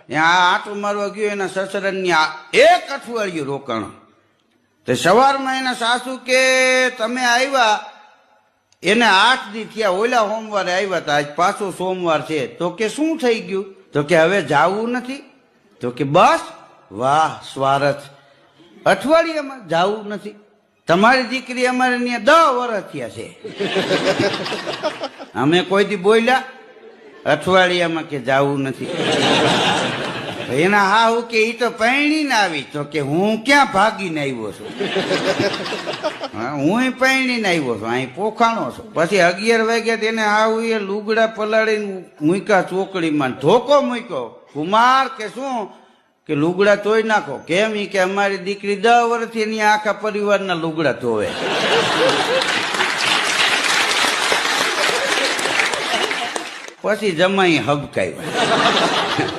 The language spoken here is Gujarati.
ત્યાં આટું મારવા ગયો એના સસરાની એક અઠવાડિયું રોકાણ. તે સવારમાં એના સાસુ કે તમે આવ્યા એને 8 દી થયા, ઓલા સોમવારે આવ્યા હતા, આજ પાછો સોમવાર છે. તો કે શું થઈ ગયું? તો કે હવે જાવું નથી. તો કે બસ વાહ સ્વાર્થ, અઠવાડિયામાં જાવું નથી? તમારી દીકરી અમારે ત્યાં 10 વર્ષ થયા છે. અમે કોઈ દી બોલ્યા અઠવાડિયામાં કે જાવું નથી? એના હાહુ કે ઈ તો પૈણીને આવી. તો કે હું ક્યાં ભાગીને આવ્યો છું? હું પૈણીને આવ્યો છું, અહીં પોખાણો છું. પછી 11 વાગ્યા તેને હાહુ એ લુગડા પલાળીને મૂક્યા ચોકડીમાં, ધોકો મૂક્યો. કુમાર કે શું? કે લુગડા ધોઈ નાખો. કેમ? ઈ કે અમારી દીકરી 10 વર્ષથી એની આખા પરિવારના લુગડા ધોવે. પછી જમાઈ હબકાવ્યા.